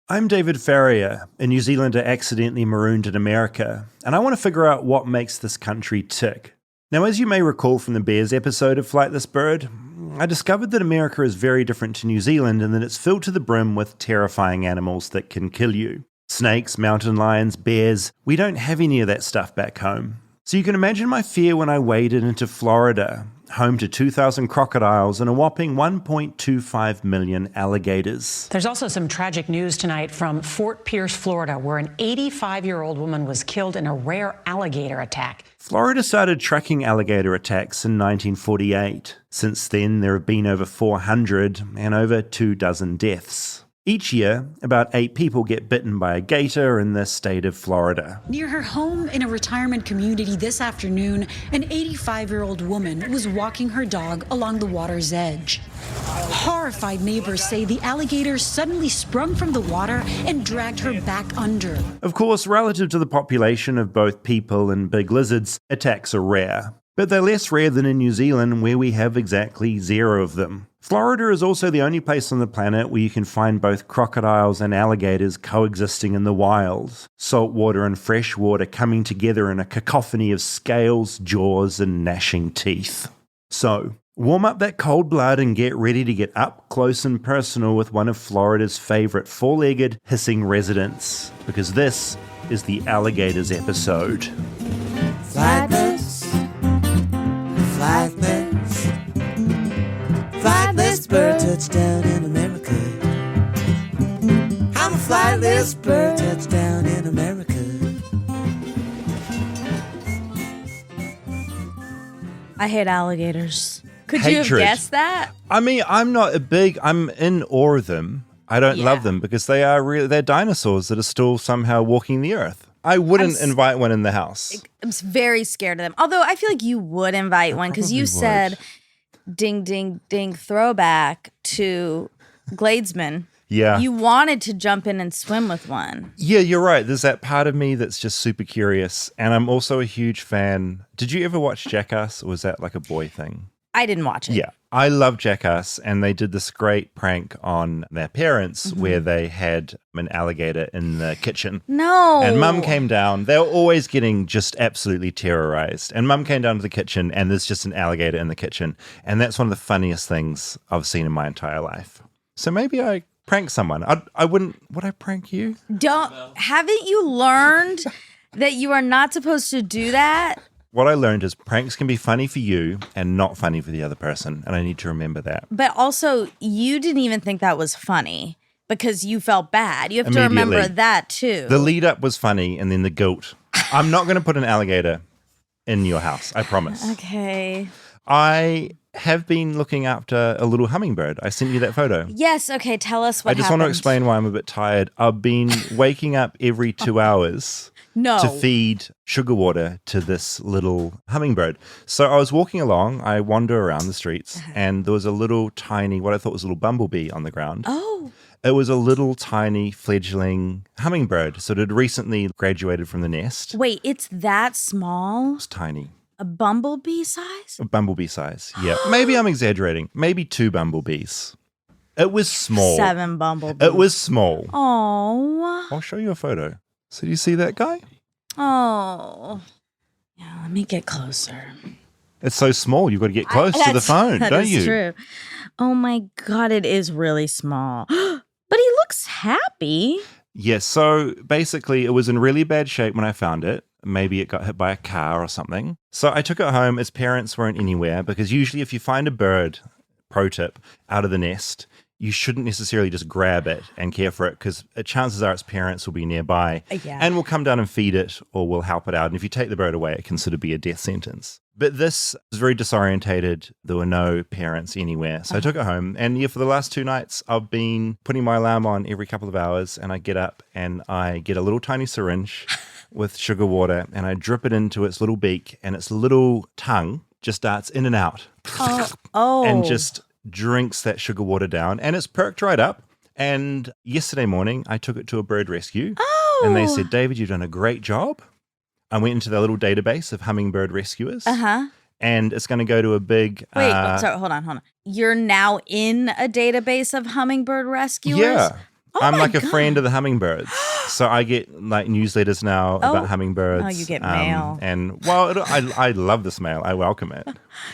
I'm David Farrier, a New Zealander accidentally marooned in America, and I want to figure out what makes this country tick. Now, as you may recall from the Bears episode of Flightless Bird, I discovered that America is very different to New Zealand in that it's filled to the brim with terrifying animals that can kill you. Snakes, mountain lions, bears, we don't have any of that stuff back home. So you can imagine my fear when I waded into Florida, home to 2,000 crocodiles and a whopping 1.25 million alligators. There's also some tragic news tonight from Fort Pierce, Florida, where an 85-year-old woman was killed in a rare alligator attack. Florida started tracking alligator attacks in 1948. Since then, there have been over 400 and over 24 deaths. Each year, about 8 people get bitten by a gator in the state of Florida. Near her home in a retirement community this afternoon, an 85-year-old woman was walking her dog along the water's edge. Horrified neighbors say the alligator suddenly sprung from the water and dragged her back under. Of course, relative to the population of both people and big lizards, attacks are rare. But they're less rare than in New Zealand, where we have exactly 0 of them. Florida is also the only place on the planet where you can find both crocodiles and alligators coexisting in the wild, saltwater and freshwater coming together in a cacophony of scales, jaws, and gnashing teeth. So, warm up that cold blood and get ready to get up close and personal with one of Florida's favorite 4-legged, hissing residents, because this is the Alligators episode. Flightless, flightless, flightless bird touchdown in America. I'm a flightless bird touchdown in America. I hate alligators. Could you have Hatred. guessed that? I mean, I'm in awe of them. I don't love them because they're dinosaurs that are still somehow walking the earth. I wouldn't invite one in the house. I'm very scared of them. Although I feel like you would invite one because you said ding, ding, ding, throwback to Gladesman. Yeah. You wanted to jump in and swim with one. Yeah, you're right. There's that part of me that's just super curious. And I'm also a huge fan. Did you ever watch Jackass, or was that like a boy thing? I didn't watch it. Yeah. I love Jackass, and they did this great prank on their parents where they had an alligator in the kitchen. No. And Mum came down. They were always getting just absolutely terrorized. And Mum came down to the kitchen, and there's just an alligator in the kitchen. And that's one of the funniest things I've seen in my entire life. So maybe I prank someone. Would I prank you? Haven't you learned that you are not supposed to do that? What I learned is pranks can be funny for you and not funny for the other person. And I need to remember that. But also, you didn't even think that was funny because you felt bad. You have to remember that too. The lead up was funny, and then the guilt. I'm not going to put an alligator in your house. I promise. Okay. I have been looking after a little hummingbird. I sent you that photo. Yes. Okay. Tell us what I just happened. want to explain why I'm a bit tired. I've been waking up every 2 hours. No. To feed sugar water to this little hummingbird. So I was walking along, I wander around the streets, and there was a little tiny, what I thought was a little bumblebee on the ground. Oh. It was a little tiny fledgling hummingbird. So it had recently graduated from the nest. Wait, it's that small? It was tiny. A bumblebee size? A bumblebee size, yeah. Maybe I'm exaggerating. Maybe 2 bumblebees. It was small. 7 bumblebees. It was small. Oh. I'll show you a photo. So do you see that guy? Oh. Yeah, let me get closer. It's so small. You've got to get close to the phone, don't you? That's true. Oh my God, it is really small. But he looks happy. Yes. So basically, it was in really bad shape when I found it. Maybe it got hit by a car or something. So I took it home. Its parents weren't anywhere because usually if you find a bird, pro tip, out of the nest, you shouldn't necessarily just grab it and care for it because chances are its parents will be nearby and will come down and feed it or will help it out. And if you take the bird away, it can sort of be a death sentence. But this was very disorientated. There were no parents anywhere. So I took it home. And yeah, for the last 2 nights, I've been putting my alarm on every couple of hours. And I get up and I get a little tiny syringe with sugar water and I drip it into its little beak. And its little tongue just darts in and out. And just drinks that sugar water down, and it's perked right up. And yesterday morning, I took it to a bird rescue, and they said, David, you've done a great job. I went into their little database of hummingbird rescuers, and it's going to go to a big... Wait, sorry, hold on. You're now in a database of hummingbird rescuers? Yeah. I'm like a friend of the hummingbirds. So I get like newsletters now about hummingbirds. Oh, you get mail. And well, I love this mail. I welcome it.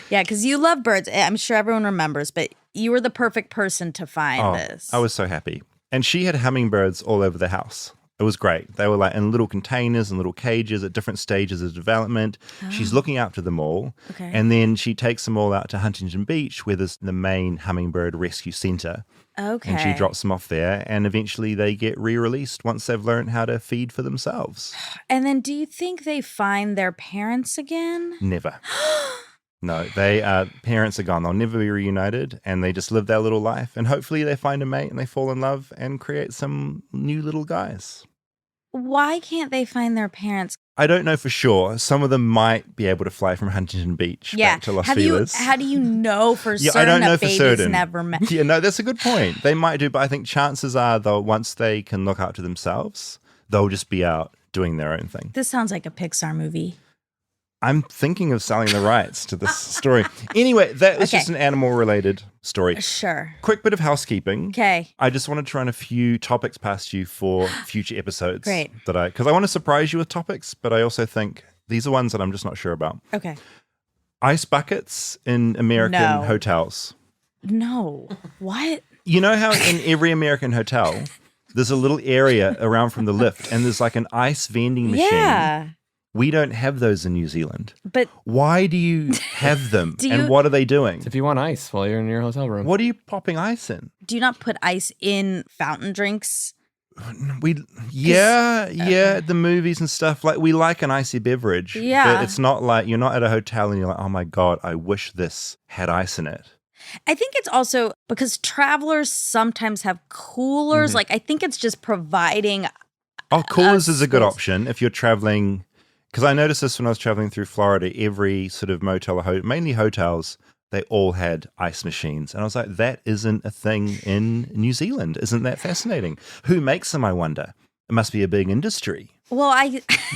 Yeah, because you love birds. I'm sure everyone remembers, but you were the perfect person to find this. I was so happy. And she had hummingbirds all over the house. It was great. They were like in little containers and little cages at different stages of development. She's looking after them all. Okay. And then she takes them all out to Huntington Beach, where there's the main hummingbird rescue center. Okay. And she drops them off there, and eventually they get re-released once they've learned how to feed for themselves. And then do you think they find their parents again? Never. No, parents are gone. They'll never be reunited, and they just live their little life. And hopefully they find a mate and they fall in love and create some new little guys. Why can't they find their parents? I don't know for sure. Some of them might be able to fly from Huntington Beach back to Los Feliz. How do you know for certain I don't know that for babies certain. never met? Yeah, no, that's a good point. They might do, but I think chances are, though, once they can look after themselves, they'll just be out doing their own thing. This sounds like a Pixar movie. I'm thinking of selling the rights to this story. Anyway, that was just an animal-related story. Sure. Quick bit of housekeeping. Okay. I just wanted to run a few topics past you for future episodes. Great. Because I want to surprise you with topics, but I also think these are ones that I'm just not sure about. Okay. Ice buckets in American hotels. No. What? You know how in every American hotel, there's a little area around from the lift, and there's like an ice vending machine. Yeah. We don't have those in New Zealand. But why do you have them? And what are they doing? If you want ice while you're in your hotel room. What are you popping ice in? do you not put ice in fountain drinks? The movies and stuff, like we like an icy beverage. Yeah. But it's not like you're not at a hotel and you're like, oh my God, I wish this had ice in it. I think it's also because travelers sometimes have coolers. Mm-hmm. Like, I think it's just providing. Oh, coolers is a good option if you're traveling. Because I noticed this when I was traveling through Florida, every sort of motel or mainly hotels, they all had ice machines. And I was like, that isn't a thing in New Zealand. Isn't that fascinating? Who makes them, I wonder? It must be a big industry. Well,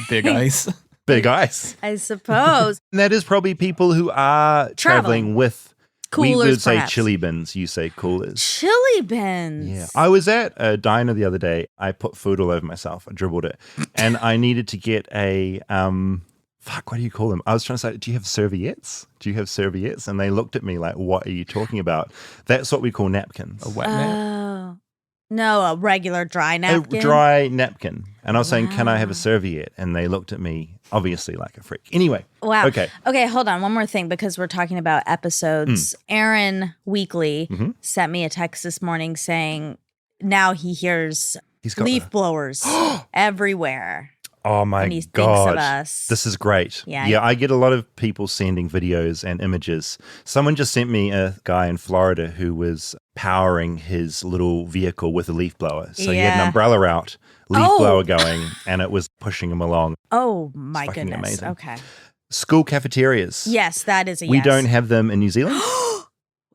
Big ice. Big ice. I suppose. And that is probably people who are traveling with coolers, we would say perhaps. chili bins. You say coolers. Chili bins. Yeah. I was at a diner the other day. I put food all over myself. I dribbled it. And I needed to get a, what do you call them? I was trying to say, do you have serviettes? Do you have serviettes? And they looked at me like, what are you talking about? That's what we call napkins. A wet nap. Oh. No, a regular dry napkin. A dry napkin. And I was saying, can I have a serviette? And they looked at me, obviously, like a freak. Anyway. Wow. Okay. Okay, hold on. One more thing, because we're talking about episodes. Aaron Weekly sent me a text this morning saying now he hears leaf blowers everywhere. Oh my and he God. thinks of us. This is great. Yeah. I get a lot of people sending videos and images. Someone just sent me a guy in Florida who was powering his little vehicle with a leaf blower. So he had an umbrella out, leaf blower going, and it was pushing him along. Oh my fucking goodness. amazing. Okay. School cafeterias. Yes, that is a We yes. don't have them in New Zealand.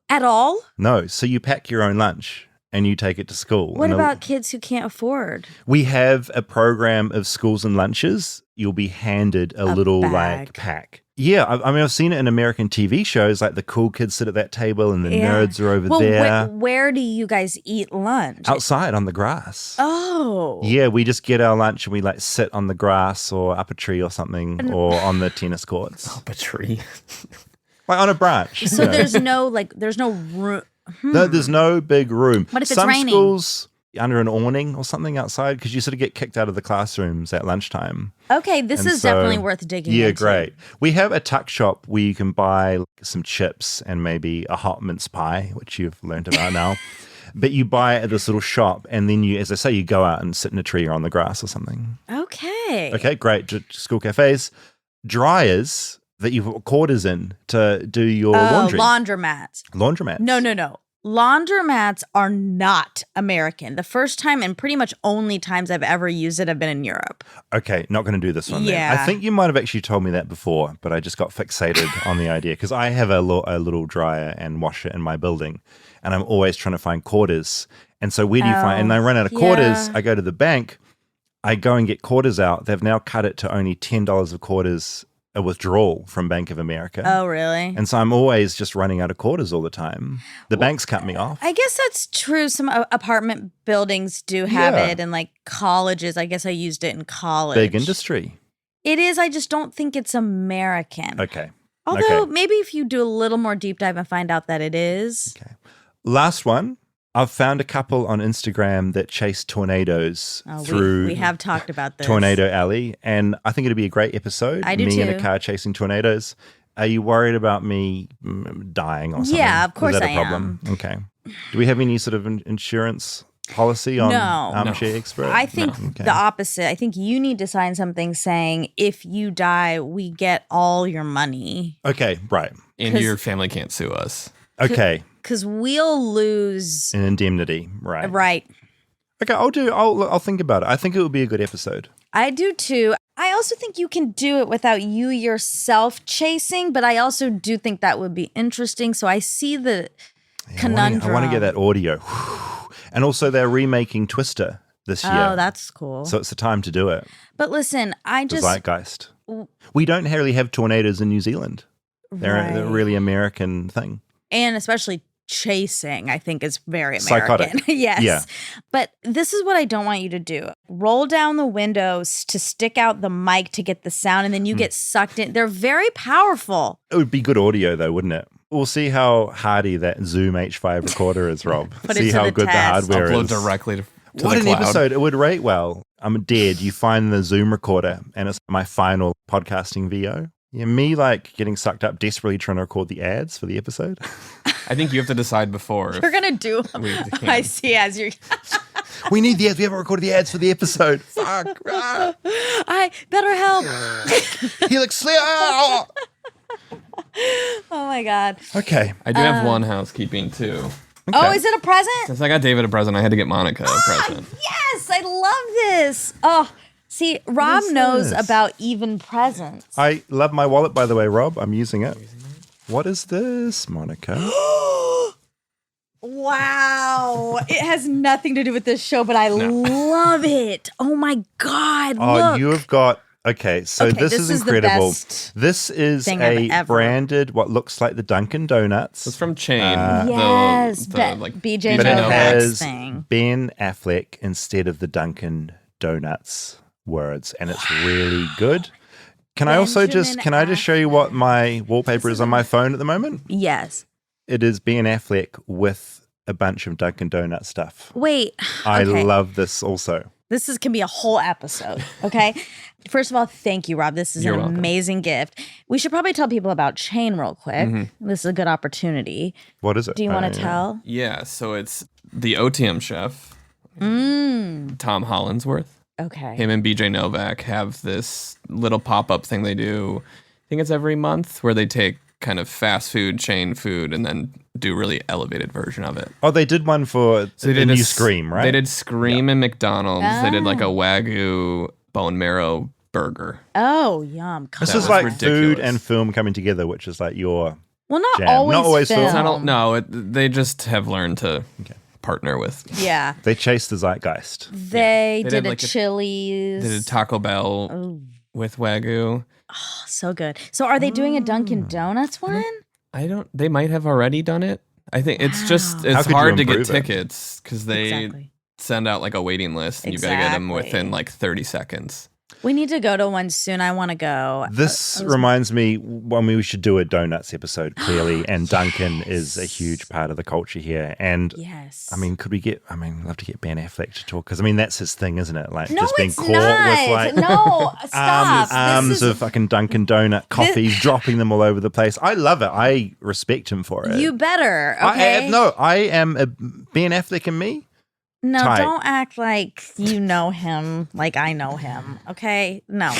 At all? No. So you pack your own lunch and you take it to school. What And about kids who can't afford? we have a program of schools and lunches. You'll be handed a little bag. like pack. Yeah, I mean, I've seen it in American TV shows. Like the cool kids sit at that table and the nerds are over there. Where do you guys eat lunch? Outside on the grass. Oh. Yeah, we just get our lunch and we like sit on the grass or up a tree or something or on the tennis courts. Up a tree. Like on a branch. So you know. there's no room. No, there's no big room. What if it's Some raining? schools under an awning or something outside because you sort of get kicked out of the classrooms at lunchtime. Okay, this And is so- definitely worth digging into. Yeah, great. We have a tuck shop where you can buy like, some chips and maybe a hot mince pie, which you've learned about now. But you buy it at this little shop and then you, as I say, you go out and sit in a tree or on the grass or something. Okay. Okay, great. School cafes. Dryers that you put quarters in to do your laundry. Laundromats. Laundromats. No. Laundromats are not American. The first time and pretty much only times I've ever used it have been in Europe. Okay, not going to do this one then. Yeah. I think you might have actually told me that before, but I just got fixated on the idea because I have a little dryer and washer in my building, and I'm always trying to find quarters. And so where do you find? And I run out of quarters. yeah. I go to the bank. I go and get quarters out. They've now cut it to only $10 of quarters a withdrawal from Bank of America. Oh, really? And so I'm always just running out of quarters all the time. The banks cut me off. I guess that's true. Some apartment buildings do have Yeah. it, and like colleges. I guess I used it in college. Big industry. It is. I just don't think it's American. Okay. Although Okay. maybe if you do a little more deep dive and find out that it is. Okay. Last one. I've found a couple on Instagram that chase tornadoes through We have talked about this. Tornado Alley, and I think it'd be a great episode. I do me in a too. car chasing tornadoes. Are you worried about me dying or something? Yeah, of course Is that I a problem? Okay. Do we have any sort of insurance policy on No. Armchair Expert? I think Okay. the opposite. I think you need to sign something saying if you die, we get all your money. Okay, right. And 'Cause- your family can't sue us. Okay. Because we'll lose. An indemnity, right. Right. Okay, I'll think about it. I think it would be a good episode. I do too. I also think you can do it without you yourself chasing, but I also do think that would be interesting. So I see the conundrum. I want to get that audio. And also they're remaking Twister this year. Oh, that's cool. So it's the time to do it. But listen, I The just zeitgeist. We don't really have tornadoes in New Zealand. They're a Right. really American thing. And especially chasing, I think is very American. Psychotic. Yes. Yeah. But this is what I don't want you to do. Roll down the windows to stick out the mic to get the sound, and then you get sucked in. They're very powerful. It would be good audio though, wouldn't it? We'll see how hardy that Zoom H5 recorder is, Rob. Put it See to how the good test. the hardware Upload is. directly to What the an cloud. episode. It would rate well. I'm dead. You find the Zoom recorder and it's my final podcasting VO. Yeah, me like getting sucked up desperately trying to record the ads for the episode. I think you have to decide before. You're going to do We can. I see as you're We need the ads. We haven't recorded the ads for the episode. Fuck. I better help. Helix Slayer. Oh. Oh my God. Okay. I do have one housekeeping too. Oh, is it a present? Since I got David a present, I had to get Monica a present. Yes, I love this. Oh, see, Rob is knows this? about even presents. I love my wallet, by the way, Rob. I'm using it. What is this, Monica? Wow. It has nothing to do with this show, but I love it. Oh my God. Oh, look. you have got. Okay, so Okay, this this is is the incredible. best This is thing I've a ever- branded, what looks like the Dunkin' Donuts. It's from Chain. Yes, the, but BJ but it Novak's has thing. Ben Affleck instead of the Dunkin' Donuts words, and it's really good. Can I just show you what my wallpaper is on my phone at the moment? Yes. It is Ben Affleck with a bunch of Dunkin' Donut stuff. Wait. I okay. love this also. This can be a whole episode, okay? First of all, thank you, Rob. This is You're an welcome. amazing gift. We should probably tell people about Chain real quick. Mm-hmm. This is a good opportunity. What is it? Do you want to tell? Yeah, so it's the OTM chef, Tom Hollinsworth. Okay. Him and BJ Novak have this little pop-up thing they do. I think it's every month where they take kind of fast food, chain food, and then do really elevated version of it. Oh, they did one for So the new Scream, right? They did Scream and McDonald's. They did like a Wagyu bone marrow burger. Oh, yum. This That is was like ridiculous. food and film coming together, which is like your. Well, not Jam. always, Not always film. film. I don't know. They just have learned to partner with. Yeah. They chase the zeitgeist. They They did did a like a- Chili's. They did Taco Bell with Wagyu. Oh, so good. So are they doing a Dunkin' Donuts one? They might have already done it. I think it's just, How it's could you hard to get improve it? tickets because they Exactly. send out like a waiting list and you got to get them Exactly. within like 30 seconds. We need to go to one soon. I want to go. This reminds me, we should do a donuts episode, clearly, and Duncan is a huge part of the culture here. And Yes. I mean, I'd love to get Ben Affleck to talk, because I mean, that's his thing, isn't it? Like, no, just being it's caught not. with like No, stop. arms This is, of fucking Dunkin' Donut coffees, dropping them all over the place. I love it. I respect him for it. you better. Okay. I am a Ben Affleck and me. No, Tight. don't act like you know him like I know him. Okay? No.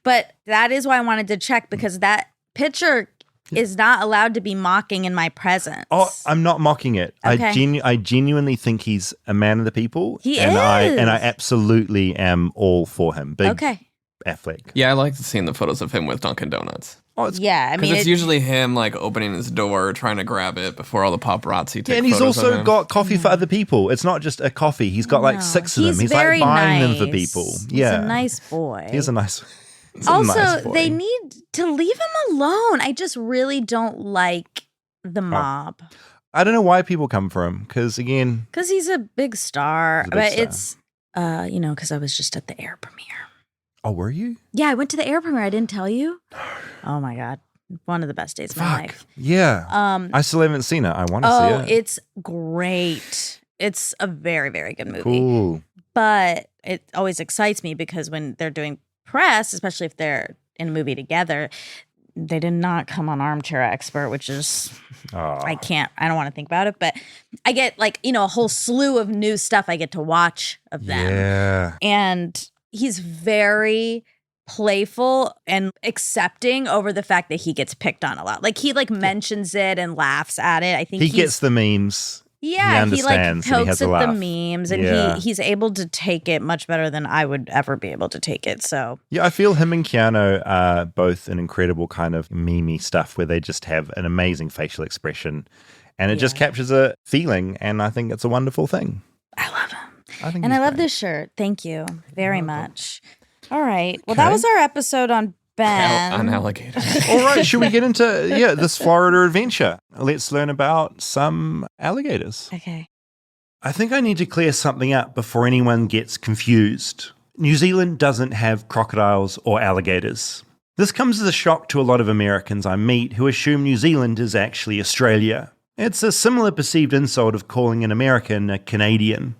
But that is why I wanted to check, because that picture is not allowed to be mocking in my presence. Oh, I'm not mocking it. Okay. I genuinely think he's a man of the people. He and is. I absolutely am all for him. Big Okay. Affleck. Yeah, I like seeing the photos of him with Dunkin' Donuts. Oh, it's Yeah, I Because mean, it's usually him like opening his door, trying to grab it before all the paparazzi take and he's photos of also him. got coffee for other people. It's not just a coffee. He's got like 6 of them. He's like very buying them nice. for people. He's Yeah. a nice boy. He's a nice. It's a Also, nice boy. they need to leave him alone. I just really don't like the mob. I don't know why people come for him, because again... Because he's a big star. He's a big But star. it's, because I was just at the Air premiere. Oh, were you? Yeah, I went to the Air premiere. I didn't tell you. Oh my God. One of the best days of my life. Yeah. I still haven't seen it. I want to see it. Oh, it's great. It's a very, very good movie. Cool. But it always excites me because when they're doing press, especially if they're in a movie together, they did not come on Armchair Expert, which is, I don't want to think about it, but I get a whole slew of new stuff I get to watch of them. Yeah. And he's very playful and accepting over the fact that he gets picked on a lot. Like he mentions it and laughs at it. I think he gets the memes. Yeah, he understands and he pokes has a at laugh. the memes and he's able to take it much better than I would ever be able to take it. So yeah, I feel him and Keanu are both an incredible kind of meme-y stuff where they just have an amazing facial expression and it just captures a feeling, and I think it's a wonderful thing. I love him. I love this shirt. Thank you very much. All right. Well, that was our episode on Ben. On alligators. All right, should we get into this Florida adventure? Let's learn about some alligators. Okay. I think I need to clear something up before anyone gets confused. New Zealand doesn't have crocodiles or alligators. This comes as a shock to a lot of Americans I meet who assume New Zealand is actually Australia. It's a similar perceived insult of calling an American a Canadian.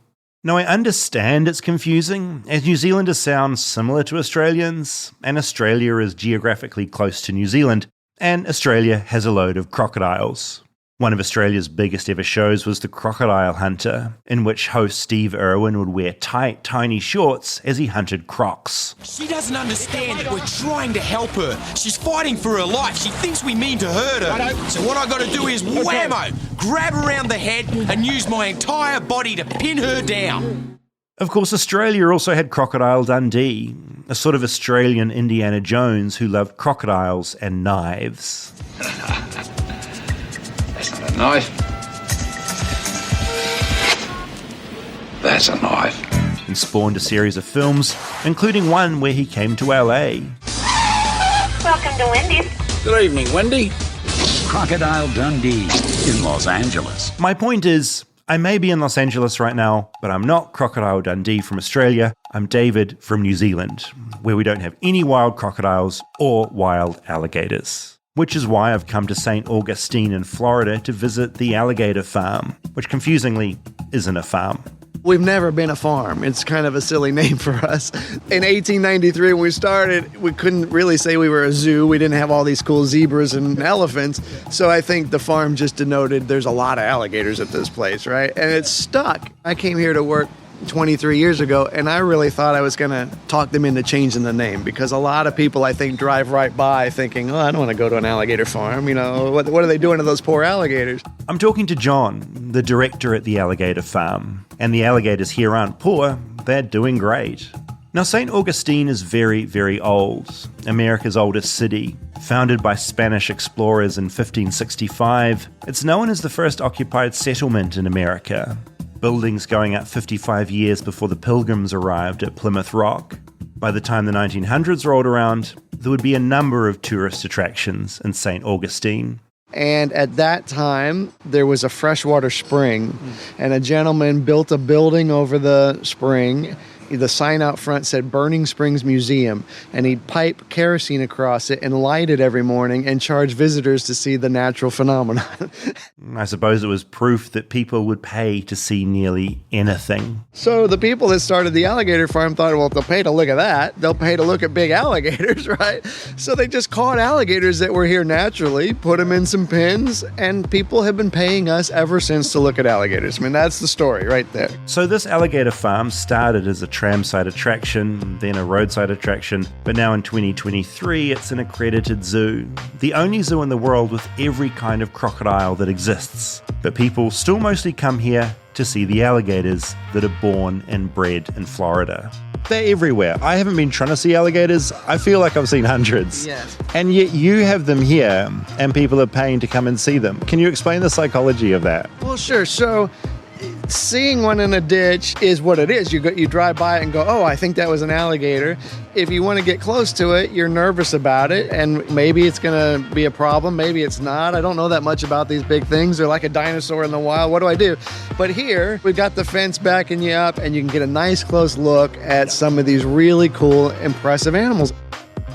Now, I understand it's confusing, as New Zealanders sound similar to Australians, and Australia is geographically close to New Zealand, and Australia has a load of crocodiles. One of Australia's biggest ever shows was The Crocodile Hunter, in which host Steve Irwin would wear tight, tiny shorts as he hunted crocs. She doesn't understand that we're trying to help her. She's fighting for her life. She thinks we mean to hurt her. So what I got to do is whammo, grab her around the head and use my entire body to pin her down. Of course, Australia also had Crocodile Dundee, a sort of Australian Indiana Jones who loved crocodiles and knives. That's not a knife. That's a knife. And spawned a series of films, including one where he came to LA. Welcome to Wendy's. Good evening, Wendy. Crocodile Dundee in Los Angeles. My point is, I may be in Los Angeles right now, but I'm not Crocodile Dundee from Australia. I'm David from New Zealand, where we don't have any wild crocodiles or wild alligators. Which is why I've come to St. Augustine in Florida to visit the Alligator Farm, which confusingly isn't a farm. We've never been a farm. It's kind of a silly name for us. In 1893, when we started, we couldn't really say we were a zoo. We didn't have all these cool zebras and elephants. So I think the farm just denoted there's a lot of alligators at this place, right? And it's stuck. I came here to work 23 years ago, and I really thought I was going to talk them into changing the name, because a lot of people, I think, drive right by thinking, I don't want to go to an alligator farm. You know, what are they doing to those poor alligators? I'm talking to John, the director at the Alligator Farm, and the alligators here aren't poor, they're doing great. Now, St. Augustine is very, very old, America's oldest city. Founded by Spanish explorers in 1565, it's known as the first occupied settlement in America. Buildings going up 55 years before the Pilgrims arrived at Plymouth Rock. By the time the 1900s rolled around, there would be a number of tourist attractions in St. Augustine. And at that time, there was a freshwater spring, and a gentleman built a building over the spring. The sign out front said Burning Springs Museum, and he'd pipe kerosene across it and light it every morning and charge visitors to see the natural phenomenon. I suppose it was proof that people would pay to see nearly anything. So the people that started the alligator farm thought, well, if they'll pay to look at that, they'll pay to look at big alligators, right? So they just caught alligators that were here naturally, put them in some pens, and people have been paying us ever since to look at alligators. I mean, that's the story right there. So this alligator farm started as a tramside attraction, then a roadside attraction, but now in 2023 it's an accredited zoo. The only zoo in the world with every kind of crocodile that exists. But people still mostly come here to see the alligators that are born and bred in Florida. They're everywhere. I haven't been trying to see alligators. I feel like I've seen hundreds. Yes. And yet you have them here and people are paying to come and see them. Can you explain the psychology of that? Well, sure. So Seeing one in a ditch is what it is. You drive by it and go, oh, I think that was an alligator. If you want to get close to it, you're nervous about it, and maybe it's going to be a problem. Maybe it's not. I don't know that much about these big things. They're like a dinosaur in the wild. What do I do? But here, we've got the fence backing you up, and you can get a nice close look at some of these really cool, impressive animals.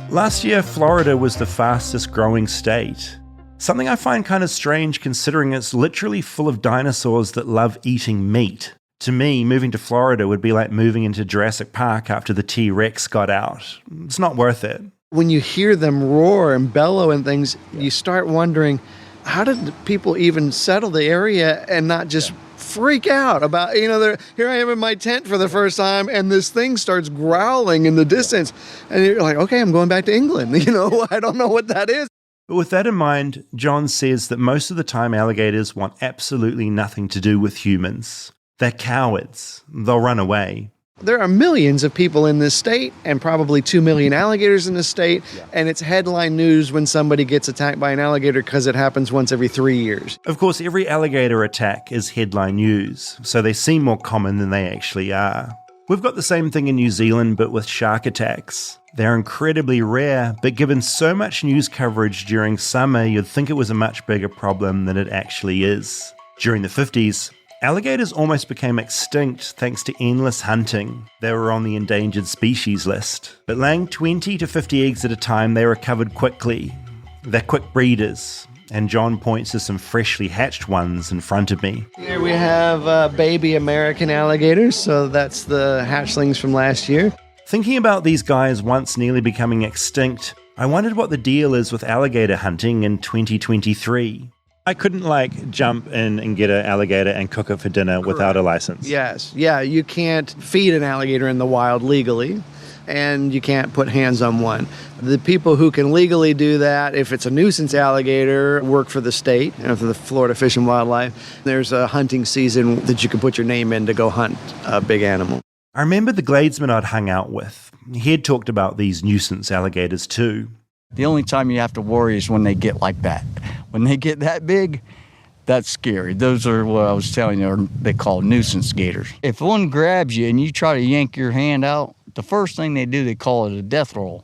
Last year, Florida was the fastest growing state. Something I find kind of strange considering it's literally full of dinosaurs that love eating meat. To me, moving to Florida would be like moving into Jurassic Park after the T-Rex got out. It's not worth it. When you hear them roar and bellow and things, you start wondering, how did people even settle the area and not just freak out about, here I am in my tent for the first time and this thing starts growling in the distance. And you're like, okay, I'm going back to England. I don't know what that is. But with that in mind, John says that most of the time alligators want absolutely nothing to do with humans. They're cowards. They'll run away. There are millions of people in this state and probably 2 million alligators in this state, and it's headline news when somebody gets attacked by an alligator because it happens once every 3 years. Of course, every alligator attack is headline news, so they seem more common than they actually are. We've got the same thing in New Zealand, but with shark attacks. They're incredibly rare, but given so much news coverage during summer, you'd think it was a much bigger problem than it actually is. During the 50s, alligators almost became extinct thanks to endless hunting. They were on the endangered species list. But laying 20 to 50 eggs at a time, they recovered quickly. They're quick breeders. And John points to some freshly hatched ones in front of me. Here we have baby American alligators, so that's the hatchlings from last year. Thinking about these guys once nearly becoming extinct, I wondered what the deal is with alligator hunting in 2023. I couldn't jump in and get an alligator and cook it for dinner without a license. Yes. Yeah, you can't feed an alligator in the wild legally, and you can't put hands on one. The people who can legally do that, if it's a nuisance alligator, work for the state, for the Florida Fish and Wildlife. There's a hunting season that you can put your name in to go hunt a big animal. I remember the gladesman I'd hung out with. He had talked about these nuisance alligators too. The only time you have to worry is when they get like that. When they get that big, that's scary. Those are what I was telling you, they call nuisance gators. If one grabs you and you try to yank your hand out, the first thing they do, they call it a death roll.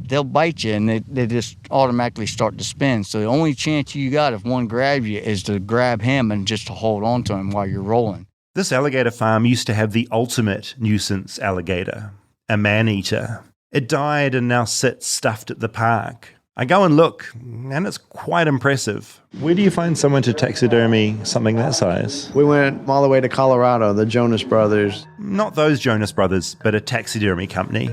They'll bite you and they just automatically start to spin. So the only chance you got if one grabs you is to grab him and just to hold on to him while you're rolling. This alligator farm used to have the ultimate nuisance alligator, a man-eater. It died and now sits stuffed at the park. I go and look, and it's quite impressive. Where do you find someone to taxidermy something that size? We went all the way to Colorado, the Jonas Brothers. Not those Jonas Brothers, but a taxidermy company.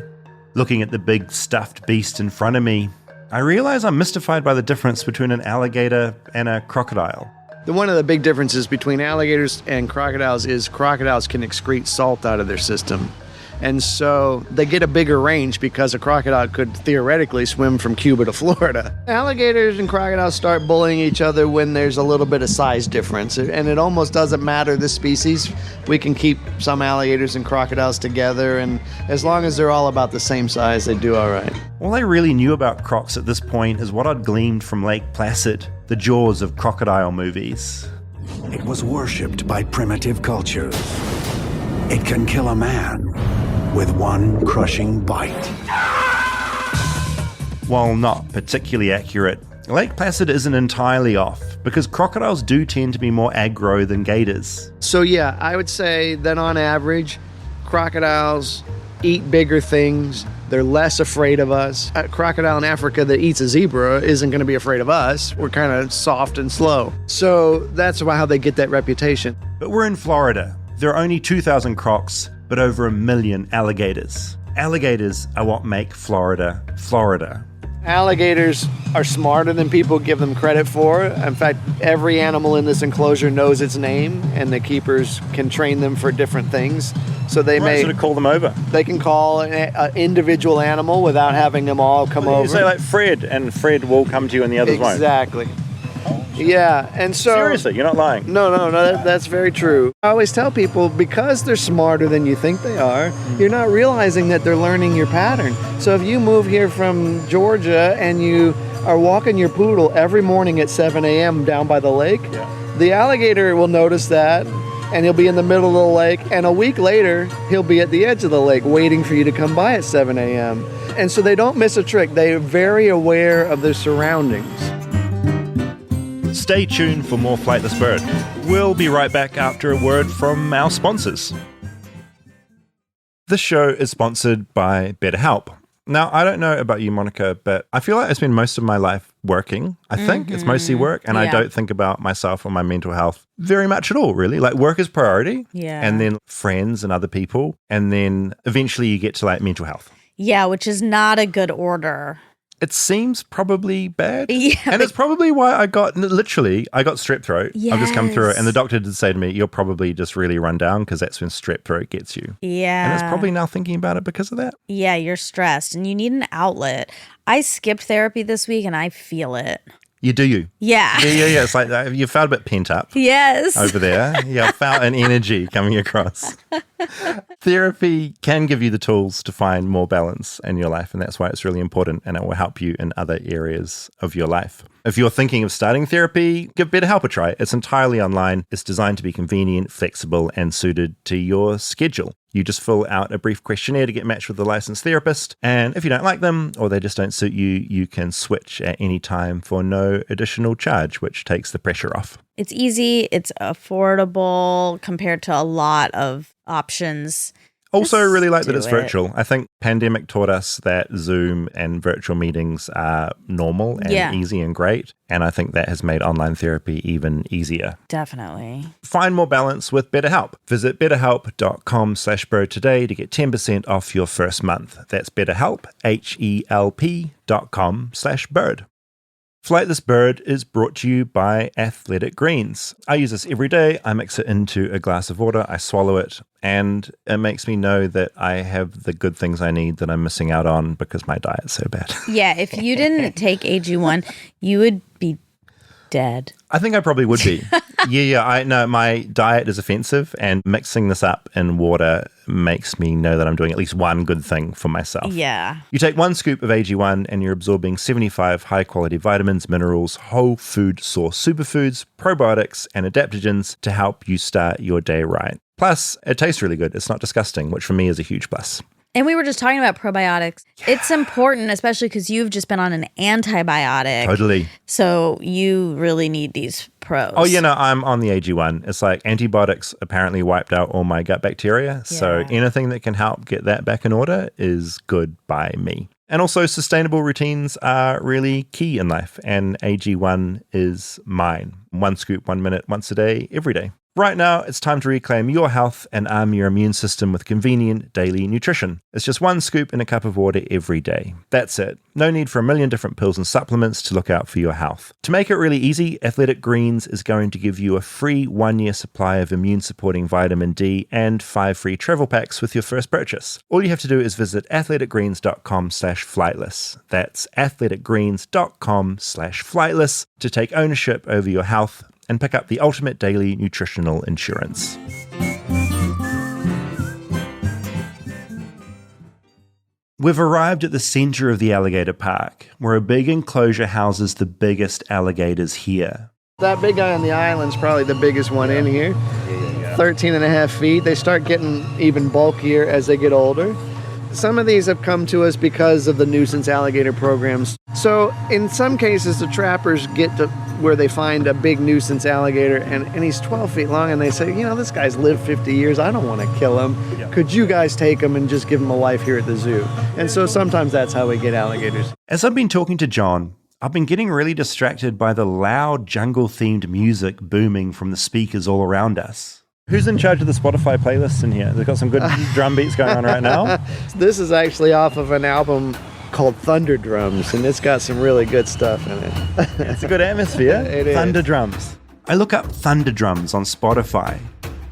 Looking at the big stuffed beast in front of me, I realize I'm mystified by the difference between an alligator and a crocodile. One of the big differences between alligators and crocodiles is crocodiles can excrete salt out of their system. And so they get a bigger range because a crocodile could theoretically swim from Cuba to Florida. Alligators and crocodiles start bullying each other when there's a little bit of size difference. And it almost doesn't matter the species. We can keep some alligators and crocodiles together, and as long as they're all about the same size, they do all right. All I really knew about crocs at this point is what I'd gleaned from Lake Placid, the jaws of crocodile movies. It was worshipped by primitive cultures. It can kill a man with one crushing bite. While not particularly accurate, Lake Placid isn't entirely off, because crocodiles do tend to be more aggro than gators. So yeah, I would say that on average, crocodiles eat bigger things. They're less afraid of us. A crocodile in Africa that eats a zebra isn't going to be afraid of us. We're kind of soft and slow. So that's how they get that reputation. But we're in Florida. There are only 2,000 crocs, but over 1 million alligators. Alligators are what make Florida, Florida. Alligators are smarter than people give them credit for. In fact, every animal in this enclosure knows its name, and the keepers can train them for different things. So they may sort of call them over. They can call an individual animal without having them all come over. You say like Fred, and Fred will come to you and the others won't. Exactly. Yeah, and so... Seriously, you're not lying. No, that's very true. I always tell people, because they're smarter than you think they are, you're not realizing that they're learning your pattern. So if you move here from Georgia and you are walking your poodle every morning at 7 a.m. down by the lake, the alligator will notice that, and he'll be in the middle of the lake, and a week later, he'll be at the edge of the lake waiting for you to come by at 7 a.m. And so they don't miss a trick. They're very aware of their surroundings. Stay tuned for more Flightless Bird. We'll be right back after a word from our sponsors. This show is sponsored by BetterHelp. Now, I don't know about you, Monica, but I feel like I spend most of my life working. I think it's mostly work, and I don't think about myself or my mental health very much at all, really. Like, work is priority, and then friends and other people, and then eventually you get to, like, mental health. Yeah, which is not a good order. It seems probably bad. Yeah, and it's probably why I got strep throat. Yes. I've just come through it. And the doctor did say to me, you're probably just really run down because that's when strep throat gets you. Yeah. And it's probably now thinking about it because of that. Yeah, you're stressed and you need an outlet. I skipped therapy this week and I feel it. You do you? Yeah. Yeah. It's like you felt a bit pent up. Yes. Over there. Yeah, I felt an energy coming across. Therapy can give you the tools to find more balance in your life, and that's why it's really important, and it will help you in other areas of your life. If you're thinking of starting therapy, give BetterHelp a try. It's entirely online. It's designed to be convenient, flexible, and suited to your schedule. You just fill out a brief questionnaire to get matched with a licensed therapist. And if you don't like them or they just don't suit you, you can switch at any time for no additional charge, which takes the pressure off. It's easy. It's affordable compared to a lot of options. Also, I really like that it's do virtual. I think pandemic taught us that Zoom and virtual meetings are normal and easy and great. And I think that has made online therapy even easier. Definitely. Find more balance with BetterHelp. Visit betterhelp.com/bird today to get 10% off your first month. That's BetterHelp, HELP.com/bird. Flightless Bird is brought to you by Athletic Greens. I use this every day. I mix it into a glass of water, I swallow it, and it makes me know that I have the good ththings I need that I'm missing out on because my diet's so bad. Yeah, if you didn't take AG1, you would be dead. I think I probably would be. I know my diet is offensive, and mixing this up in water makes me know that I'm doing at least one good thing for myself. Yeah. You take 1 scoop of AG1 and you're absorbing 75 high-quality vitamins, minerals, whole food source superfoods, probiotics, and adaptogens to help you start your day right. Plus, it tastes really good. It's not disgusting, which for me is a huge plus. And we were just talking about probiotics. Yeah. It's important, especially because you've just been on an antibiotic. Totally. So you really need these pros. Oh, I'm on the AG1. It's like antibiotics apparently wiped out all my gut bacteria. Yeah. So anything that can help get that back in order is good by me. And also, sustainable routines are really key in life. And AG1 is mine. 1 scoop, 1 minute, once a day, every day. Right now, it's time to reclaim your health and arm your immune system with convenient daily nutrition. It's just 1 scoop in a cup of water every day. That's it. No need for a million different pills and supplements to look out for your health. To make it really easy, Athletic Greens is going to give you a free 1-year supply of immune-supporting vitamin D and 5 free travel packs with your first purchase. All you have to do is visit athleticgreens.com/flightless. That's athleticgreens.com/flightless to take ownership over your health and pick up the ultimate daily nutritional insurance. We've arrived at the center of the alligator park, where a big enclosure houses the biggest alligators here. That big guy on the island's probably the biggest one in here. 13 and a half feet. They start getting even bulkier as they get older. Some of these have come to us because of the nuisance alligator programs. So in some cases, the trappers get to where they find a big nuisance alligator and he's 12 feet long and they say, this guy's lived 50 years. I don't want to kill him. Yeah. Could you guys take him and just give him a life here at the zoo? And so sometimes that's how we get alligators. As I've been talking to John, I've been getting really distracted by the loud jungle-themed music booming from the speakers all around us. Who's in charge of the Spotify playlist in here? They've got some good drum beats going on right now. This is actually off of an album called Thunder Drums, and it's got some really good stuff in it. It's a good atmosphere. It is. Thunder Drums. I look up Thunder Drums on Spotify.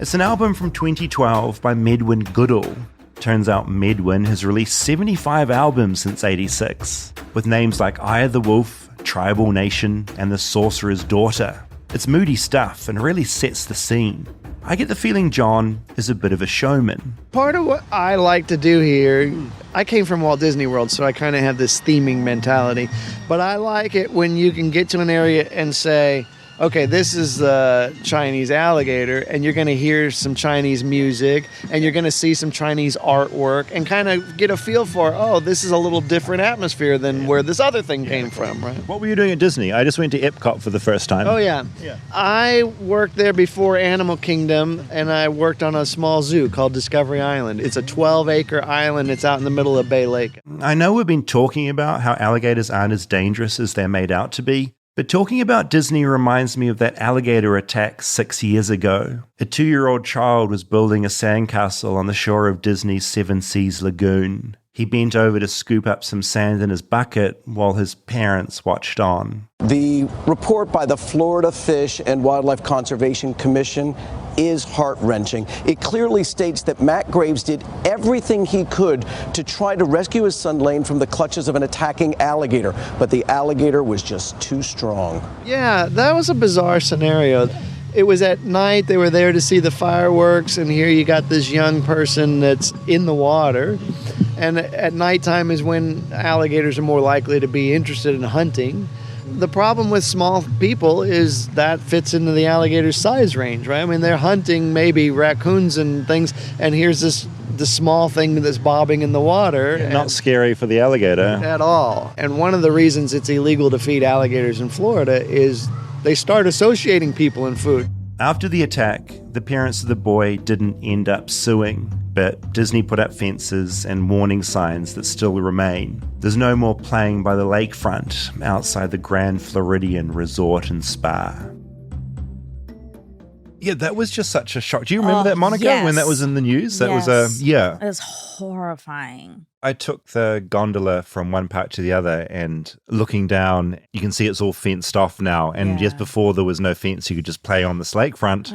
It's an album from 2012 by Medwin Goodall. Turns out Medwin has released 75 albums since '86, with names like Eye of the Wolf, Tribal Nation, and The Sorcerer's Daughter. It's moody stuff and really sets the scene. I get the feeling John is a bit of a showman. Part of what I like to do here, I came from Walt Disney World, so I kind of have this theming mentality. But I like it when you can get to an area and say, okay, this is the Chinese alligator, and you're going to hear some Chinese music, and you're going to see some Chinese artwork, and kind of get a feel for, oh, this is a little different atmosphere than where this other thing came from, right? What were you doing at Disney? I just went to Epcot for the first time. Oh, yeah. I worked there before Animal Kingdom, and I worked on a small zoo called Discovery Island. It's a 12-acre island. It's out in the middle of Bay Lake. I know we've been talking about how alligators aren't as dangerous as they're made out to be, but talking about Disney reminds me of that alligator attack 6 years ago. A 2-year-old child was building a sandcastle on the shore of Disney's Seven Seas Lagoon. He bent over to scoop up some sand in his bucket while his parents watched on. The report by the Florida Fish and Wildlife Conservation Commission is heart-wrenching. It clearly states that Matt Graves did everything he could to try to rescue his son Lane from the clutches of an attacking alligator, but the alligator was just too strong. Yeah, that was a bizarre scenario. It was at night, they were there to see the fireworks, and here you got this young person that's in the water. And at nighttime is when alligators are more likely to be interested in hunting. The problem with small people is that fits into the alligator's size range, right? I mean, they're hunting maybe raccoons and things, and here's this small thing that's bobbing in the water. Not scary for the alligator. At all. And one of the reasons it's illegal to feed alligators in Florida is they start associating people in food. After the attack, the parents of the boy didn't end up suing, but Disney put up fences and warning signs that still remain. There's no more playing by the lakefront outside the Grand Floridian Resort and Spa. Yeah, that was just such a shock. Do you remember that, Monica, when that was in the news? That was It was horrifying. I took the gondola from one part to the other, and looking down, you can see it's all fenced off now. And just before there was no fence, you could just play on this lakefront,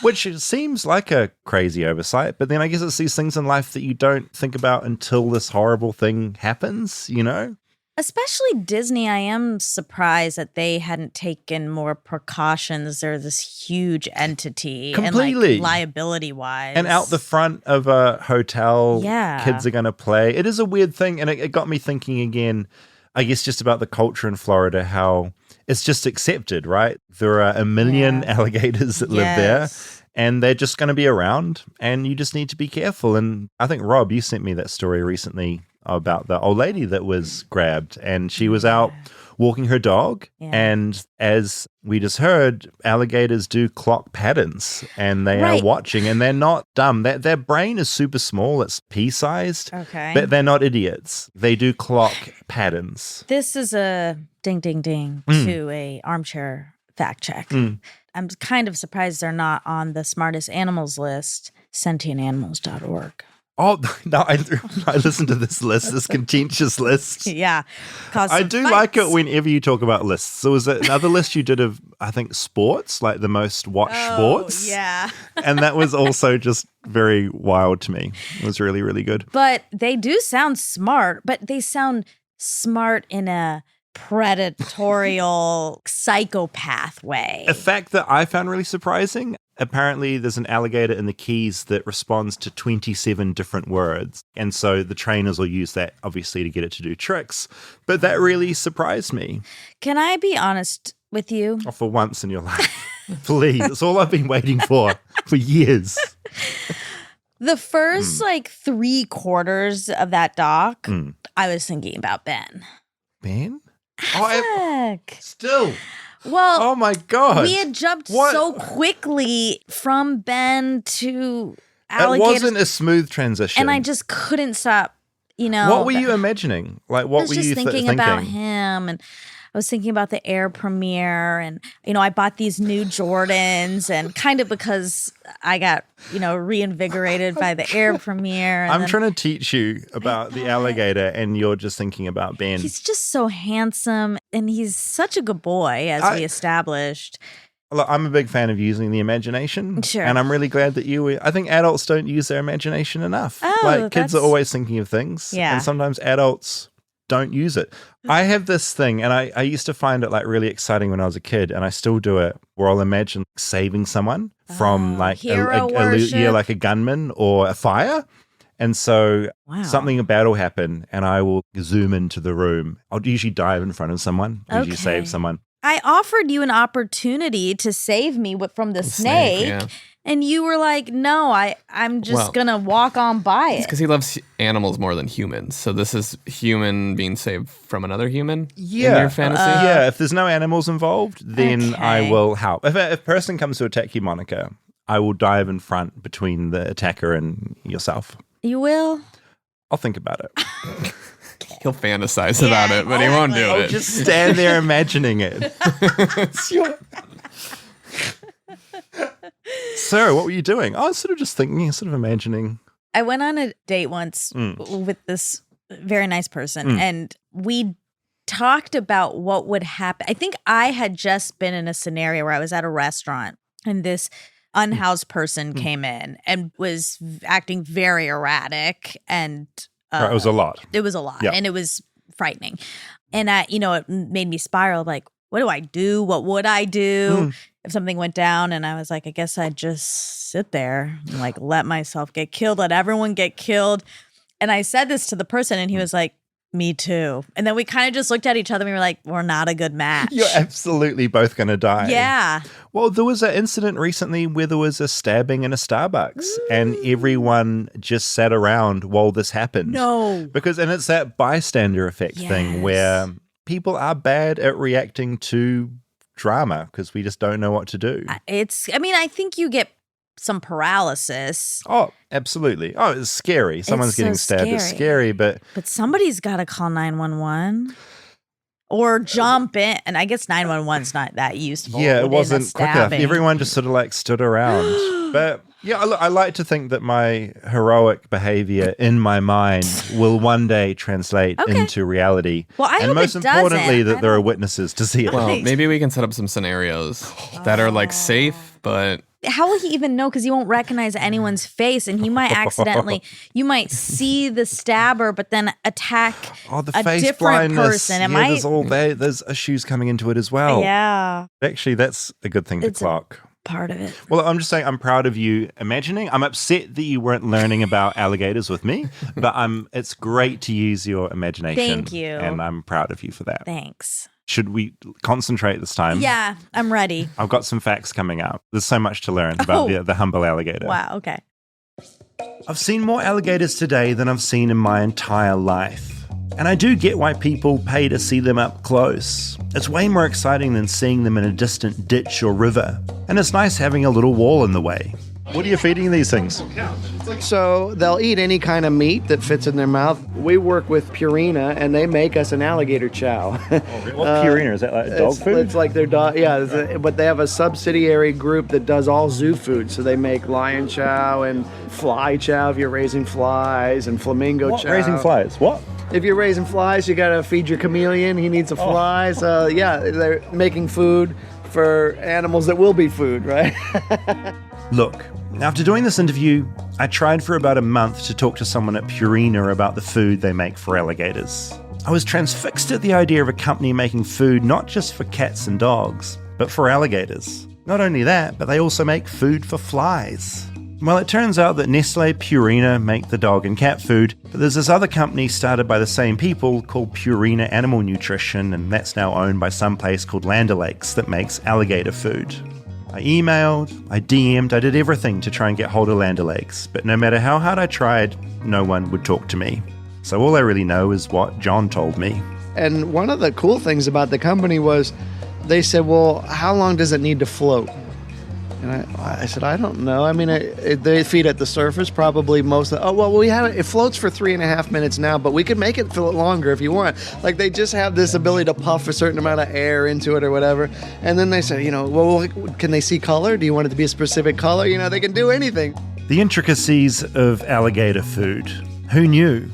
which seems like a crazy oversight. But then I guess it's these things in life that you don't think about until this horrible thing happens, you know? Especially Disney, I am surprised that they hadn't taken more precautions. They're this huge entity. Completely. And liability-wise. And out the front of a hotel, Yeah. kids are going to play. It is a weird thing. And it got me thinking again, I guess, just about the culture in Florida, how it's just accepted, right? There are a million alligators that live there. And they're just going to be around. And you just need to be careful. And I think, Rob, you sent me that story recently about the old lady that was grabbed, and she was out walking her dog. And as we just heard, alligators do clock patterns, and they are watching, and they're not dumb. Their brain is super small. It's pea-sized. Okay. But they're not idiots. They do clock patterns. This is a ding, ding, ding to a armchair fact check. I'm kind of surprised they're not on the smartest animals list, sentientanimals.org. Oh, no, I listened to this list, this contentious list. Yeah. I do like it whenever you talk about lists. So was it another list you did of, I think, sports, like the most watched sports? Yeah. And that was also just very wild to me. It was really, really good. But they do sound smart, but they sound smart in a predatorial psychopath way. A fact that I found really surprising, apparently there's an alligator in the Keys that responds to 27 different words. And so the trainers will use that, obviously, to get it to do tricks. But that really surprised me. Can I be honest with you? Oh, for once in your life. Please. It's all I've been waiting for years. The first, 3/4 of that doc, I was thinking about Ben. Ben? Still. Well, oh my God. We had jumped so quickly from Ben to alligators. It wasn't a smooth transition. And I just couldn't stop, What were you imagining? Like, what were you thinking? I was just thinking about him, and I was thinking about the Air premiere, and, I bought these new Jordans, and kind of because I got, reinvigorated by the Air premiere. I'm trying to teach you about the alligator, and you're just thinking about Ben. He's just so handsome, and he's such a good boy, as we established. Look, I'm a big fan of using the imagination. Sure. And I'm really glad that I think adults don't use their imagination enough. Oh, kids are always thinking of things. Yeah. And sometimes adults don't use it. I have this thing, and I used to find it really exciting when I was a kid, and I still do it, where I'll imagine saving someone from like a gunman or a fire. And so something bad will happen, and I will zoom into the room. I'll usually dive in front of someone, usually save someone. I offered you an opportunity to save me from the snake. Yeah. And you were like, no, I'm just going to walk on by it. It's because he loves animals more than humans. So this is human being saved from another human in your fantasy? Yeah, if there's no animals involved, then I will help. If a person comes to attack you, Monica, I will dive in front between the attacker and yourself. You will? I'll think about it. He'll fantasize about it, but he won't do I'll it. just stand there imagining it. Sarah, what were you doing? I was sort of just thinking, sort of imagining. I went on a date once with this very nice person, and we talked about what would happen. I think I had just been in a scenario where I was at a restaurant, and this unhoused person came in and was acting very erratic, and it was a lot. It was a lot, Yeah. and it was frightening. And it made me spiral. Like, what do I do? What would I do if something went down? And I was like, I guess I'd just sit there and like let myself get killed, let everyone get killed. And I said this to the person, and he was like, me too. And then we kind of just looked at each other and we were like, we're not a good match. You're absolutely both going to die. Yeah. Well, there was an incident recently where there was a stabbing in a Starbucks and everyone just sat around while this happened. No. And it's that bystander effect thing where people are bad at reacting to drama because we just don't know what to do. I think you get some paralysis. Oh, absolutely. Oh, it's scary. Someone's getting stabbed. It's scary, but somebody's got to call 911 or jump in. And I guess 911's not that useful. yeah, it wasn't quick enough. stabbing. Everyone just sort of like stood around. But yeah, I like to think that my heroic behavior in my mind will one day translate into reality. Well, I and hope most it importantly, doesn't. that there are witnesses to see it. Well, maybe we can set up some scenarios that are like safe, but How will he even know? Because he won't recognize anyone's face, and he might accidentally. You might see the stabber, but then attack the a face different blindness. person. There's issues coming into it as well. Yeah, Actually, that's a good thing to clock. part of it. Well, I'm just saying I'm proud of you imagining. I'm upset that you weren't learning about alligators with me, but it's great to use your imagination. Thank you. And I'm proud of you for that. Thanks. Should we concentrate this time? Yeah, I'm ready. I've got some facts coming up. There's so much to learn about the humble alligator. Wow, okay. I've seen more alligators today than I've seen in my entire life. And I do get why people pay to see them up close. It's way more exciting than seeing them in a distant ditch or river. And it's nice having a little wall in the way. What are you feeding these things? So they'll eat any kind of meat that fits in their mouth. We work with Purina, and they make us an alligator chow. What Purina? Is that like dog food? It's like their dog, but they have a subsidiary group that does all zoo food. So they make lion chow and fly chow if you're raising flies, and flamingo chow. Raising flies? What? If you're raising flies, you gotta feed your chameleon. He needs a fly. So they're making food for animals that will be food, right? Look, after doing this interview, I tried for about a month to talk to someone at Purina about the food they make for alligators. I was transfixed at the idea of a company making food not just for cats and dogs, but for alligators. Not only that, but they also make food for flies. Well, it turns out that Nestle Purina make the dog and cat food, but there's this other company started by the same people called Purina Animal Nutrition, and that's now owned by some place called Land O'Lakes that makes alligator food. I emailed, I DM'd, I did everything to try and get hold of Land O'Lakes, but no matter how hard I tried, no one would talk to me. So all I really know is what John told me. And one of the cool things about the company was they said, well, how long does it need to float? And I said, I don't know. I mean, they feed at the surface probably most of it floats for 3.5 minutes now, but we could make it float longer if you want. Like, they just have this ability to puff a certain amount of air into it or whatever. And then they said, well, can they see color? Do you want it to be a specific color? They can do anything. The intricacies of alligator food. Who knew?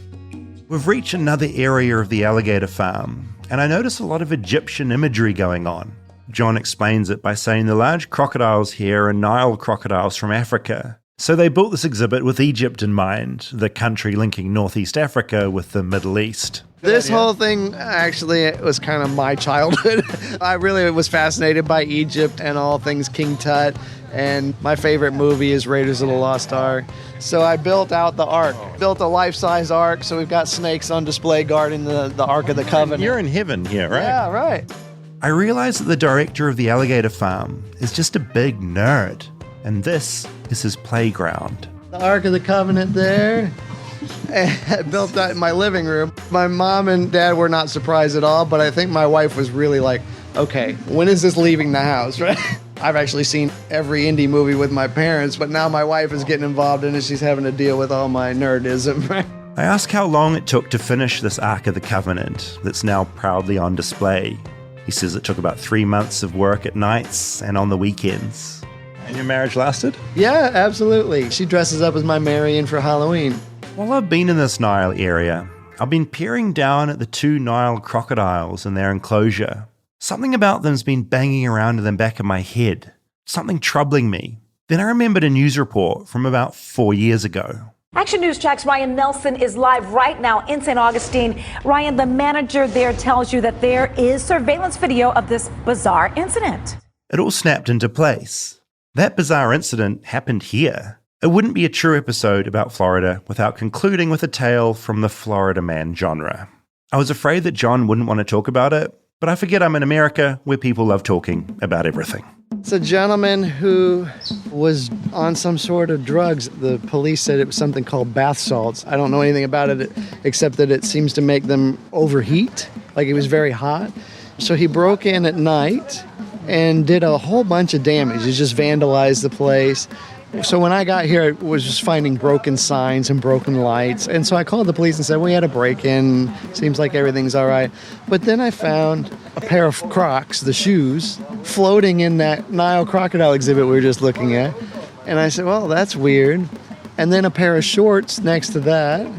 We've reached another area of the alligator farm, and I notice a lot of Egyptian imagery going on. John explains it by saying the large crocodiles here are Nile crocodiles from Africa. So they built this exhibit with Egypt in mind, the country linking Northeast Africa with the Middle East. This whole thing actually was kind of my childhood. I really was fascinated by Egypt and all things King Tut, and my favorite movie is Raiders of the Lost Ark. So I built out the Ark, built a life-size Ark, so we've got snakes on display guarding the Ark of the Covenant. You're in heaven here, right? Yeah, right. I realized that the director of the Alligator Farm is just a big nerd, and this is his playground. The Ark of the Covenant there. I built that in my living room. My mom and dad were not surprised at all, but I think my wife was really like, okay, when is this leaving the house, right? I've actually seen every indie movie with my parents, but now my wife is getting involved in it. She's having to deal with all my nerdism, right? I asked how long it took to finish this Ark of the Covenant that's now proudly on display. He says it took about 3 months of work at nights and on the weekends. And your marriage lasted? Yeah, absolutely. She dresses up as my Marion for Halloween. While I've been in this Nile area, I've been peering down at the 2 Nile crocodiles in their enclosure. Something about them's been banging around in the back of my head. Something troubling me. Then I remembered a news report from about 4 years ago. Action News Track's Ryan Nelson is live right now in St. Augustine. Ryan, the manager there tells you that there is surveillance video of this bizarre incident. It all snapped into place. That bizarre incident happened here. It wouldn't be a true episode about Florida without concluding with a tale from the Florida man genre. I was afraid that John wouldn't want to talk about it, but I forget I'm in America where people love talking about everything. It's a gentleman who was on some sort of drugs. The police said it was something called bath salts. I don't know anything about it except that it seems to make them overheat, like it was very hot. So he broke in at night and did a whole bunch of damage. He just vandalized the place. So when I got here, I was just finding broken signs and broken lights. And so I called the police and said, we had a break-in. Seems like everything's all right. But then I found a pair of Crocs, the shoes, floating in that Nile crocodile exhibit we were just looking at. And I said, well, that's weird. And then a pair of shorts next to that.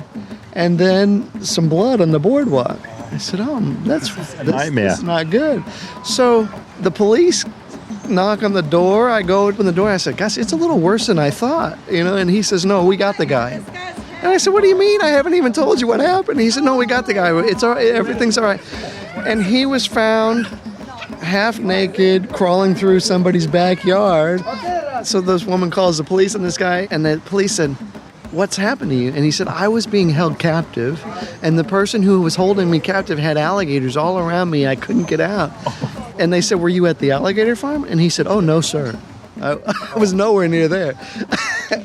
And then some blood on the boardwalk. I said, oh, that's nightmare. That's not good. So the police knock on the door. I go open the door. I said, gosh, it's a little worse than I thought, And he says, no, we got the guy. And I said, what do you mean? I haven't even told you what happened. He said, no, we got the guy. It's all right. Everything's all right. And he was found half naked, crawling through somebody's backyard. So this woman calls the police on this guy, and the police said, what's happened to you? And he said, I was being held captive, and the person who was holding me captive had alligators all around me. I couldn't get out. And they said, were you at the Alligator Farm? And he said, oh, no, sir. I was nowhere near there.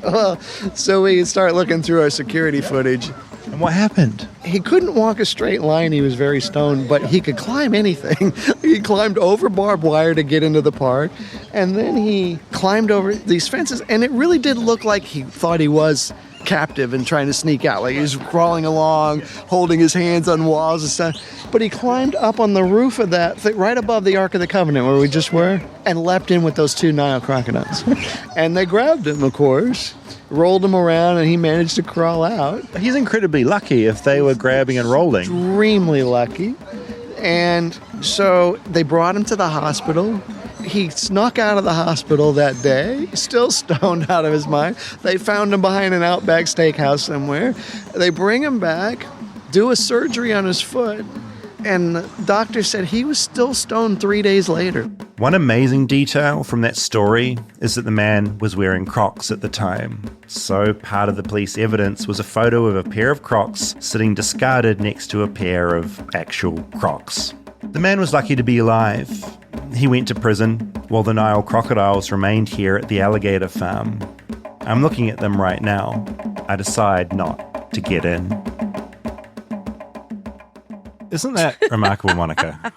Well, so we start looking through our security footage. And what happened? He couldn't walk a straight line. He was very stoned, but he could climb anything. He climbed over barbed wire to get into the park. And then he climbed over these fences. And it really did look like he thought he was captive and trying to sneak out. Like he was crawling along, holding his hands on walls and stuff. But he climbed up on the roof of that thing, right above the Ark of the Covenant where we just were, and leapt in with those 2 Nile crocodiles. And they grabbed him, of course, rolled him around, and he managed to crawl out. He's incredibly lucky if they were grabbing and rolling. Extremely lucky. And so they brought him to the hospital. He snuck out of the hospital that day, still stoned out of his mind. They found him behind an Outback Steakhouse somewhere. They bring him back, do a surgery on his foot, and the doctor said he was still stoned 3 days later. One amazing detail from that story is that the man was wearing Crocs at the time. So part of the police evidence was a photo of a pair of Crocs sitting discarded next to a pair of actual Crocs. The man was lucky to be alive. He went to prison while the Nile crocodiles remained here at the Alligator Farm. I'm looking at them right now. I decide not to get in. Isn't that remarkable, Monica?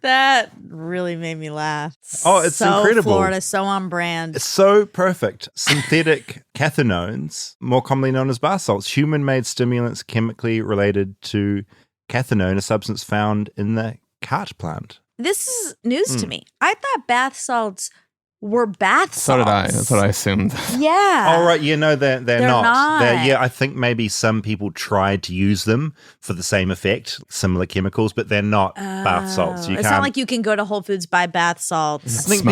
That really made me laugh. Oh, it's so incredible. Florida, so on brand. It's so perfect. Synthetic cathinones, more commonly known as bath salts, human-made stimulants chemically related to cathinone, a substance found in the cart plant. This is news to me. I thought bath salts were bath salts. So did I. That's what I assumed. Yeah. Oh, right. Yeah, no, they're not. not. Yeah, I think maybe some people tried to use them for the same effect, similar chemicals, but they're not bath salts. It's not like you can go to Whole Foods, buy bath salts. I think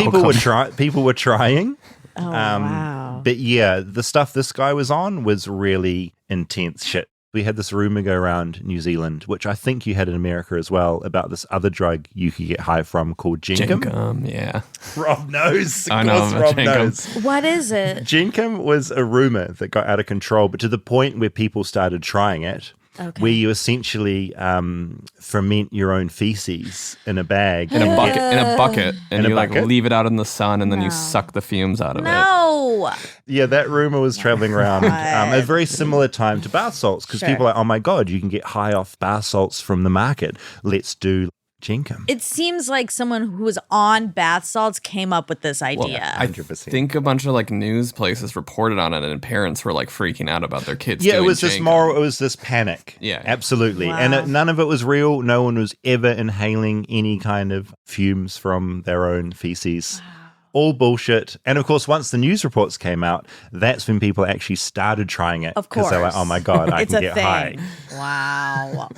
people were trying. Oh, wow. But yeah, the stuff this guy was on was really intense shit. We had this rumor go around New Zealand, which I think you had in America as well, about this other drug you could get high from called Jenkum. Jenkum, yeah. Rob knows. I know about Rob Jenkum. knows. What is it? Jenkum was a rumor that got out of control, but to the point where people started trying it. where you essentially ferment your own feces in a bag. In a bucket. And you like leave it out in the sun and then you suck the fumes out of it. No. Yeah, that rumor was traveling around at a very similar time to bath salts because people are like, oh my God, you can get high off bath salts from the market. Let's do Jenkum. It seems like someone who was on bath salts came up with this idea. Well, I think a bunch of like news places reported on it, and parents were like freaking out about their kids. Yeah, doing it was this Jenkum. it was this panic. Yeah, absolutely, Wow. and none of it was real. No one was ever inhaling any kind of fumes from their own feces. All bullshit. And of course, once the news reports came out, that's when people actually started trying it. Of course. Because they're like, oh my God, I It's can a get thing. high.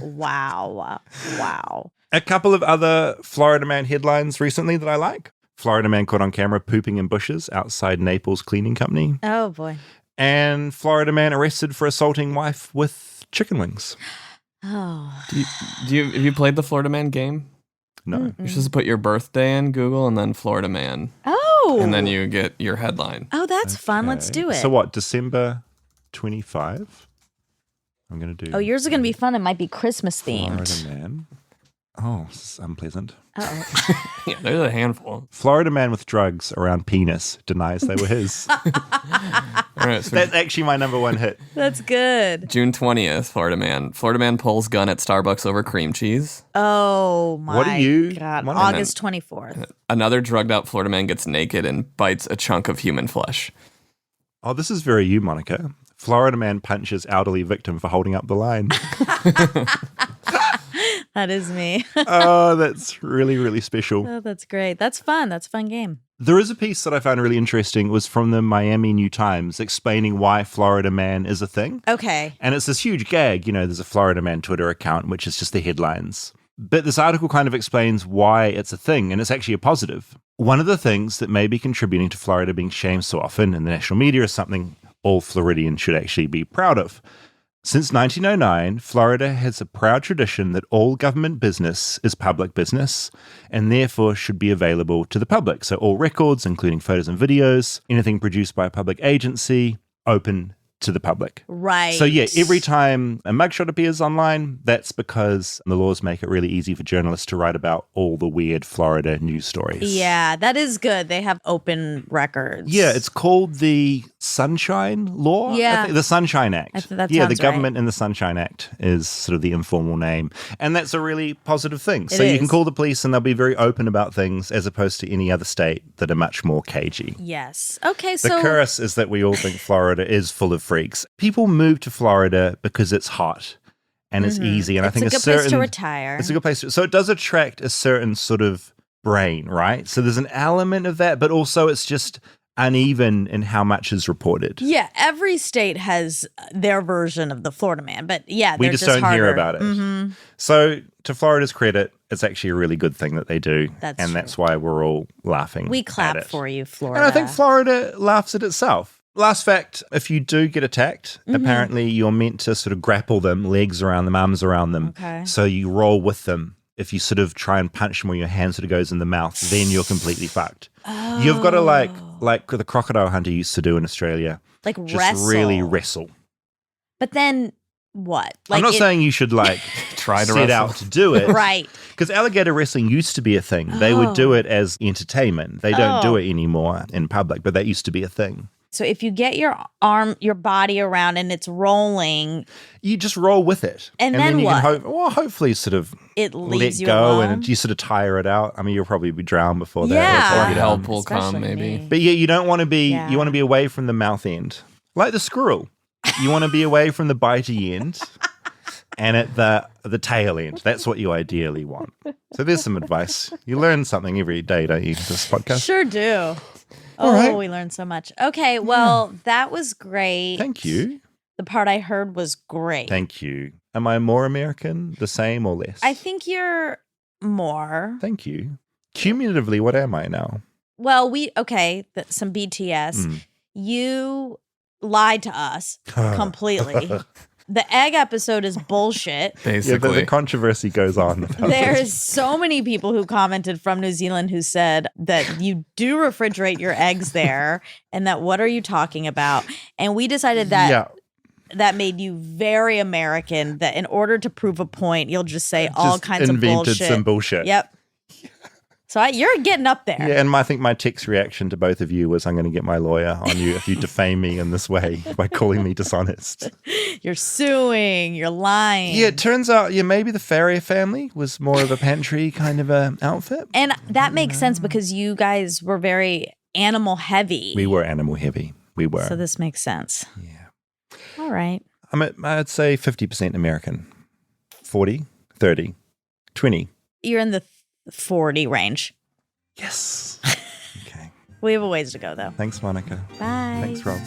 Wow. A couple of other Florida man headlines recently that I like. Florida man caught on camera pooping in bushes outside Naples Cleaning Company. Oh, boy. And Florida man arrested for assaulting wife with chicken wings. Oh. Have you played the Florida Man game? No. You're supposed to put your birthday in Google and then Florida Man. Oh. And then you get your headline. Oh, that's fun. Let's do it. So what, December 25? I'm going to do... Oh, yours is going to be fun. It might be Christmas themed. Florida man. Oh, this is unpleasant. Uh-oh. Yeah, there's a handful. Florida man with drugs around penis denies they were his. All right, so That's actually my number one hit. That's good. June 20th, Florida man pulls gun at Starbucks over cream cheese. Oh, my What are you- God. what- August 24th. Another drugged out Florida man gets naked and bites a chunk of human flesh. Oh, this is very you, Monica. Florida man punches elderly victim for holding up the line. That is me. Oh, that's really, really special. Oh, that's great. That's fun. That's a fun game. There is a piece that I found really interesting. It was from the Miami New Times explaining why Florida man is a thing. Okay. And it's this huge gag. You know, there's a Florida man Twitter account, which is just the headlines. But this article kind of explains why it's a thing, and it's actually a positive. One of the things that may be contributing to Florida being shamed so often in the national media is something all Floridians should actually be proud of. Since 1909, Florida has a proud tradition that all government business is public business and therefore should be available to the public. So all records, including photos and videos, anything produced by a public agency, open to the public. Right. So yeah, every time a mugshot appears online, that's because the laws make it really easy for journalists to write about all the weird Florida news stories. Yeah, that is good. They have open records. Yeah, it's called the Sunshine Law. Yeah. The Sunshine Act. That yeah, the sounds government and the Sunshine Act is sort of the informal name. And that's a really positive thing. So It you can is. call the police and they'll be very open about things as opposed to any other state that are much more cagey. Yes. Okay, The so curse is that we all think Florida is full of freaks. People move to Florida because it's hot and it's easy. And I think it's a good place to retire. It's a good place. So it does attract a certain sort of brain, right? So there's an element of that, but also it's just uneven in how much is reported. Yeah, every state has their version of the Florida man, but yeah, We they're just don't hear harder. about it. Mhm. So to Florida's credit, it's actually a really good thing that they do. That's why we're all laughing. We at clap it. for you, Florida. And I think Florida laughs at itself. Last fact, if you do get attacked, apparently you're meant to sort of grapple them, legs around them, arms around them. Okay. So you roll with them. If you sort of try and punch them where your hand sort of goes in the mouth, then you're completely fucked. You've got to like the crocodile hunter used to do in Australia. Like just wrestle. really wrestle. But then what? I'm not saying you should like try to set wrestle. out to do it. Right. Because alligator wrestling used to be a thing. They would do it as entertainment. They don't do it anymore in public, but that used to be a thing. So if you get your body around and it's rolling, you just roll with it. And then you what? can hopefully sort of it leaves let you go alone. and you sort of tire it out. I mean, you'll probably be drowned before that. Yeah. Before Or you help know. will come, maybe. But yeah, you don't want to be, you want to be away from the mouth end. Like the squirrel. You want to be away from the bitey end and at the tail end. That's what you ideally want. So there's some advice. You learn something every day, don't you, this podcast? Sure do. All right. We learned so much. Okay, well, that was great. Thank you. The part I heard was great. Thank you. Am I more American, the same, or less? I think you're more. Thank you. Cumulatively, what am I now? Well, some BTS. You lied to us completely. The egg episode is bullshit. Basically. Yeah, the controversy goes on. There's so many people who commented from New Zealand who said that you do refrigerate your eggs there and that what are you talking about? And we decided that that made you very American, that in order to prove a point, you'll just say all kinds of bullshit. Invented some bullshit. Yep. So you're getting up there. Yeah, and I think my text reaction to both of you was, I'm going to get my lawyer on you if you defame me in this way by calling me dishonest. You're suing. You're lying. Yeah, it turns out, maybe the Farrier family was more of a pantry kind of a outfit. And that makes sense because you guys were very animal heavy. We were animal heavy. We were. So this makes sense. Yeah. All right. I'd say 50% American. 40, 30, 20. You're in the 40 range. Yes. Okay. We have a ways to go, though. Thanks, Monica. Bye. Thanks, Rob.